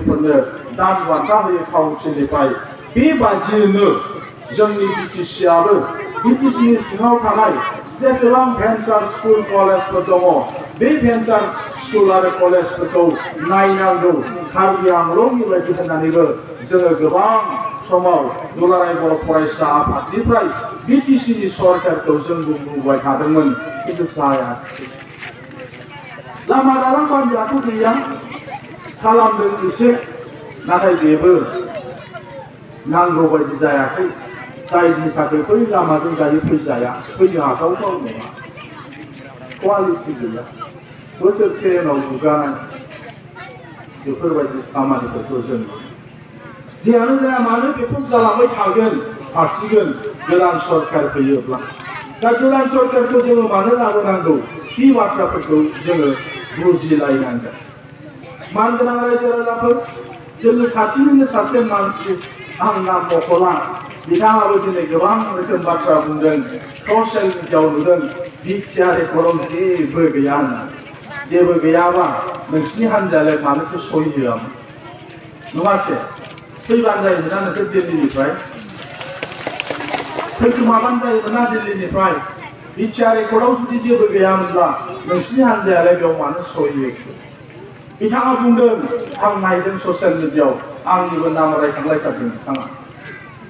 दैदेनगिरिफोरनो दान बान्था होयो काउन्सिलनिफ्राय बेबायदियैनो जोंनि बिटिसिआबो बिटिसिनि सिङाव थानाय जेसेबां भेन्सार स्कुल कलेजफोर दङ बे भेन्सार स्कुल आरो कलेजफोरखौ नायनांगौ कार्बि आंलंनि बायदि होननानैबो जोङो गोबां समाव दुलाराय बर' फरायसा आफादनिफ्राय बिटिसिनि सरकारखौ जों बुंबाय थादोंमोन खिन्थु जायाखै लामा दालां बान्दियाथ' गैया खालामदों एसे नाथाय बेबो नांगौ बायदि जायाखै जायनि थाखाय बै लामाजों दायो फैजाया फैनो हाथावथाव नङा क्वालिटि गैया बोसोरसे उनाव गुगानाय बेफोरबायदि खामानिफोरखौ जों जेयानो जाया मानो बेफोर जालांबाय थागोन हारसिगोन गोदान सरकार फैयोब्ला दा गोदान सरकारखौ जोङो मानो लाबोनांगौ बे बाथ्राफोरखौ जोङो बुजिलायनांगोन मानगोनां रायजो राजाफोर जोंनि खाथिनिनो सासे मानसि आं नाम मख'ला बिथाङाबो दिनै गोबां रोखोम बाथ्रा बुंदों ससियेल मिडियायाव नुदों बिटिआर एकाउन्ट जेबो गैया होननानै जेबो गैयाबा नोंसिनि हान्जायालाय मानोथो सहि होआमोन नङासे फैबानो जायोमोन ना नोंसोर दिल्लीनिफ्राय फैखोमाबानो जायोमोन ना दिल्लीनिफ्राय बिटिआर एकाउन्टआव जुदि जेबो गैयामोनब्ला नोंसिनि हान्जायालाय बेयाव मानो सहि होखो बिथाङा बुंदों आं नायदों ससियेल मिडियायाव आंनिबो नाम रायखांलायथारदों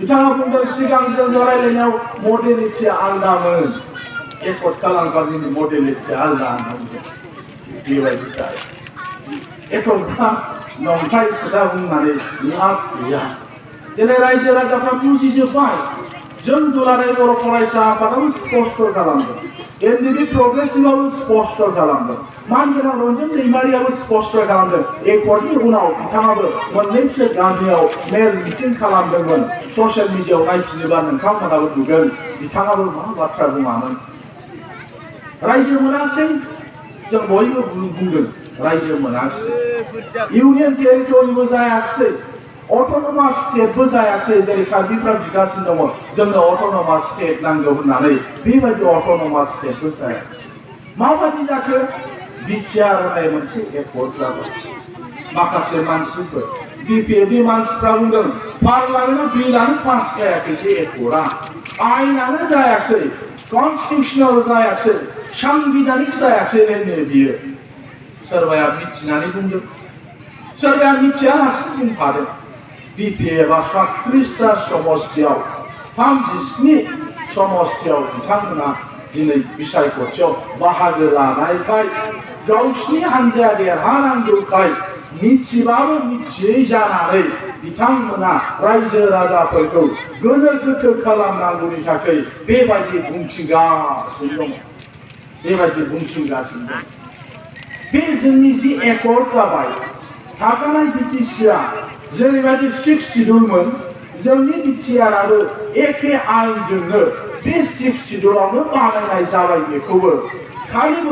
बिथाङा बुंदों सिगां जों रायलायनायाव मडेलिटिया आलदामोन एकर्ड खालामबानि मडेलिटिया आलदा होनना बेबायदि जायो एथ'ग्राब नंखाय खोथा बुंनानै लाब गैया दिनै रायजो राजाफ्रा बुजिजोब्बाय जों दुलाराय बर' फरायसा आफादाबो स्पष्ट खालामदों एनडिपि प्रग्रेसिभआबो स्पष्ट खालामदों मानगोनां रन्जन दैमारियाबो स्पष्ट खालामदों एकर्डनि उनाव बिथाङाबो मोननैसो गामियाव मेल मिटिं खालामदोंमोन ससियेल मिडियायाव नायफिनोबा नोंथांमोनाबो नुगोन बिथाङाबो मा बाथ्रा बुङामोन रायजो मोनासै जों बयबो बुंदों रायजो मोनासै इउनियन टेरिटरिबो जायाखिसै अट'नमास स्टेटबो जायाखिसै जेरै कार्बिफ्रा बिगासिनो दङ जोंनो अट'नमास स्टेट नांगौ होननानै बेबायदि अट'नमास स्टेटबो जायाखै माबायदि जाखो बिटिआर होननाय मोनसे एकर्ड जाबाय माखासे मानसिफोर बिपिएफनि मानसिफ्रा बुंदों पार्लामेन्टआव बिलानो पास जायाखै बे एकर्डआ आइनानो जायाखै कनस्टिटिउसनेल जायाखै सांबिधानिक जायाखैनो बियो सोरबाया मिथिनानै बुंदों सोरबाया मिथियालासिनो बुंखादों बिपिएफआ 37टा समष्टियाव 37 समष्टियाव बिथांमोना दिनै बिसायख'थियाव बाहागो लानायखाय गावसिनि हान्जाया देरहानांगौखाय मिथिबाबो मिथियै जानानै बिथांमोना रायजो राजाफोरखौ गोनो गोथो खालामनांगौनि थाखाय बेबायदि बुंथिगासिनो दङ बेबायदि बुंथिगासिनो दं बे जोंनि जि एकर्ड जाबाय थाखानाय बिटिसिआ जेरैबायदि 6 शिड्युलमोन जोंनि बिटिआरआबो एखे आयेनजोंनो बे 6 शिड्युलावनो बानायनाय जाबाय बेखौबो खालि